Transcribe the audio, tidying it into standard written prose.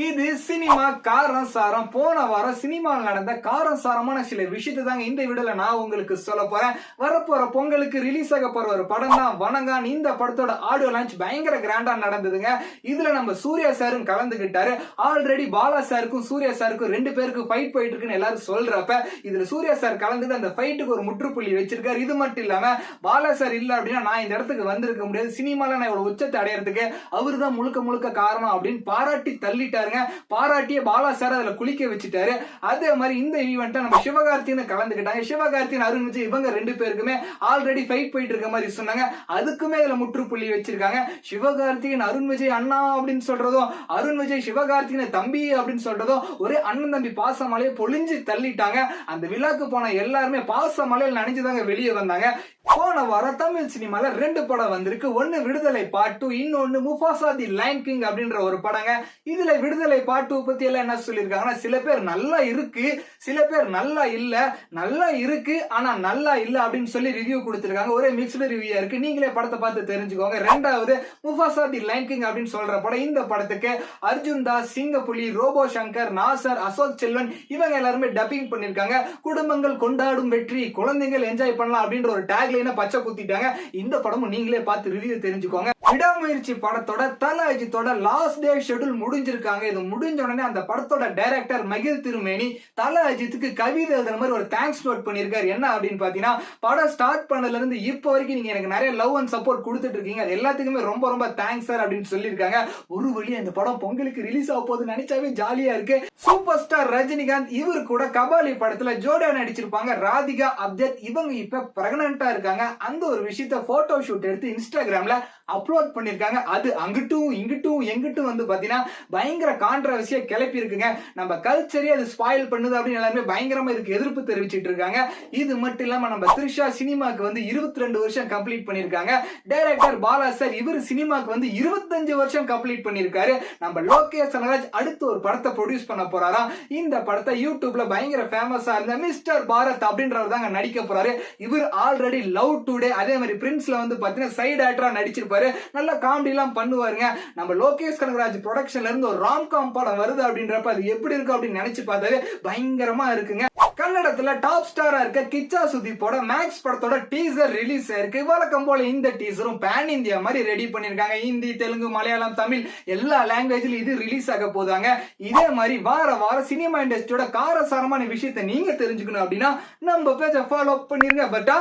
இது சினிமா காரம் சாரம். போன வாரம் சினிமாவில் நடந்த காரம் சாரமான சில விஷயத்தை தாங்க இந்த வீடியோல நான் உங்களுக்கு சொல்ல போறேன். வரப்போற பொங்கலுக்கு ரிலீஸ் ஆக போற ஒரு படம் தான் வணங்கான். இந்த படத்தோட ஆடியோ லான்ச் பயங்கர கிராண்டா நடந்ததுங்க. இதுல நம்ம சூர்யா சாரும் கலந்துகிட்டாரு. ஆல்ரெடி பாலா சாருக்கும் சூர்யா சாருக்கும் ரெண்டு பேருக்கு ஃபைட் போயிட்டு இருக்குன்னு எல்லாரும் சொல்றப்ப இதுல சூர்யா சார் கலந்துட்டு அந்த ஃபைட்டுக்கு ஒரு முற்றுப்புள்ளி வச்சிருக்காரு. இது மட்டும் இல்லாம பாலா சார் இல்ல அப்படின்னா நான் இந்த இடத்துக்கு வந்திருக்க முடியாது, சினிமால நான் இவ்வளவு உச்சத்தை அடையறதுக்கு அவரு தான் முழுக்க முழுக்க காரணம் அப்படின்னு பாராட்டி தள்ளிட்டாரு. பாராட்டிய பாலா சார் அதுல குளிக்க வச்சுட்டாரு. அதே மாதிரி இந்த ஈவென்ட் நம்ம சிவகார்த்தின்னு கலந்துக்கிட்டாங்க. சிவகார்த்தின் அருண் விஜய் இவங்க ரெண்டு பேருக்குமே ஆல்ரெடி ஃபைட் போயிட்டு இருக்க மாதிரி சொன்னாங்க. அதுக்குமே இதுல முற்றுப்புள்ளி வச்சிருக்காங்க. சிவகார்த்தியின் அருண் விஜய் அண்ணா அப்படின்னு சொல்றதும், அருண் விஜய் சிவகார்த்தியின் தம்பி அப்படின்னு சொல்றதும் ஒரே அண்ணன் தம்பி பாசமலையை பொழிஞ்சு தள்ளிட்டாங்க. அந்த விழாக்கு போன எல்லாருமே பாசமலையில் நினைச்சுதாங்க வெளியே வந்தாங்க. போன வாரம் தமிழ் சினிமால ரெண்டு படம் வந்திருக்கு. ஒன்னு விடுதலை பார்ட் 2, இன்னொன்னு முஃபாசா தி லைன் கிங் அப்படின்ற ஒரு படங்க. இதுல விடுதலை பார்ட் 2 பத்தி எல்லாம் என்ன சொல்லிருக்காங்கன்னா, சில பேர் நல்லா இருக்கு, சில பேர் நல்லா இல்ல, நல்லா இருக்கு ஆனா நல்லா இல்ல அப்படின்னு சொல்லி ரிவ்யூ கொடுத்திருக்காங்க. ஒரே மிக்ஸ்டு ரிவ்யூயா இருக்கு. நீங்களே படத்தை பார்த்து தெரிஞ்சுக்கோங்க. ரெண்டாவது முஃபாசா தி லைன் கிங் அப்படின்னு சொல்ற படம். இந்த படத்துக்கு அர்ஜுன் தாஸ், சிங்கப்புலி, ரோபோ சங்கர், நாசர், அசோக் செல்வன் இவங்க எல்லாருமே டப்பிங் பண்ணிருக்காங்க. குடும்பங்கள் கொண்டாடும் வெற்றி, குழந்தைகள் என்ஜாய் பண்ணலாம் அப்படின்ற ஒரு டேக் பச்சை குத்திட்டாங்க. இந்த படமும் நீங்களே பார்த்து ரிவ்யூ தெரிஞ்சுக்கோங்க. விடாமுயற்சி படத்தோட தல அஜித்தோட லாஸ்ட் டே ஷெட்யூல் முடிஞ்சிருக்காங்க. இது முடிஞ்ச உடனே அந்த படத்தோட டைரக்டர் மகிழ் திருமேனி தல அஜித்துக்கு கவிதை எழுதுற மாதிரி ஒரு தேங்க்ஸ் நோட் பண்ணிருக்காரு. என்ன அப்படின்னு பாத்தீங்கன்னா, படம் ஸ்டார்ட் பண்ணதுல இருந்து இப்போ வரைக்கும் நீங்க எனக்கு நிறைய லவ் அண்ட் சப்போர்ட் கொடுத்துட்டு இருக்கீங்க, அது எல்லாத்துக்குமே ரொம்ப ரொம்ப தேங்க்ஸ் சார் அப்படின்னு சொல்லியிருக்காங்க. ஒரு வழியா இந்த படம் பொங்கலுக்கு ரிலீஸ் ஆக போகுது நினைச்சாவே ஜாலியா இருக்கு. சூப்பர் ஸ்டார் ரஜினிகாந்த் இவரு கூட கபாலி படத்துல ஜோடியா நடிச்சிருப்பாங்க. ராதிகா அப்தத் இவங்க இப்ப பிரெக்னன்ட்டா இருக்காங்க. அந்த ஒரு விஷயத்தை போட்டோ ஷூட் எடுத்து இன்ஸ்டாகிராம்ல அப்லோட் பண்ணிருக்காங்க. அது அங்கிட்டும் இங்கிட்டும் எங்கிட்டும் வந்து பாத்தீங்கன்னா பயங்கர கான்ட்ரோவர்சியா கிளப்பி இருக்குங்க. நம்ம கல்ச்சரே அது ஸ்பாயில் பண்ணுது அப்படின்னு எல்லாருமே பயங்கரமா இதுக்கு எதிர்ப்பு தெரிவிச்சிட்டு இருக்காங்க. இது மட்டும் இல்லாம நம்ம த்ரிஷா சினிமாக்கு வந்து 22 வருஷம் கம்ப்ளீட் பண்ணிருக்காங்க. டைரக்டர் பாலா சார் இவர் சினிமாக்கு வந்து 25 வருஷம் கம்ப்ளீட் பண்ணிருக்காரு. நம்ம லோகேஷ் கனகராஜ் அடுத்து ஒரு படத்தை ப்ரொடியூஸ் பண்ண போறாராம். இந்த படத்தை யூடியூப்ல பயங்கர ஃபேமஸா இருந்த மிஸ்டர் பாரத் அப்படின்றவர் தாங்க நடிக்க போறாரு. இவர் ஆல்ரெடி லவ் டுடே அதே மாதிரி பிரின்ஸ்ல வந்து பாத்தீங்கன்னா சைடு ஆக்டரா நடிச்சிருப்பாரு. நல்ல காமெடி எல்லாம் பண்ணுவாருங்க. நம்ம லோகேஷ் கனகராஜ் ப்ரொடக்ஷன்ல இருந்து ஒரு ராம்காம் படம் வருது அப்படின்றப்ப அது எப்படி இருக்கு அப்படின்னு நினைச்சு பார்த்தாலே பயங்கரமா இருக்குங்க. கன்னடத்துல டாப் ஸ்டாரா இருக்க கிச்சா சுதீப்போட மேக்ஸ் படத்தோட டீசர் ரிலீஸ் ஆயிருக்கு. வழக்கம் போல இந்த டீசரும் பேன் இந்தியா மாதிரி ரெடி பண்ணிருக்காங்க. ஹிந்தி, தெலுங்கு, மலையாளம், தமிழ் எல்லா லாங்குவேஜ்ல இது ரிலீஸ் ஆக போதாங்க. இதே மாதிரி வாரம் சினிமா இண்டஸ்ட்ரியோட காரசாரமான விஷயத்தை நீங்க தெரிஞ்சுக்கணும் அப்படின்னா நம்ம பேஜை ஃபாலோ பண்ணிருங்க. பட்டா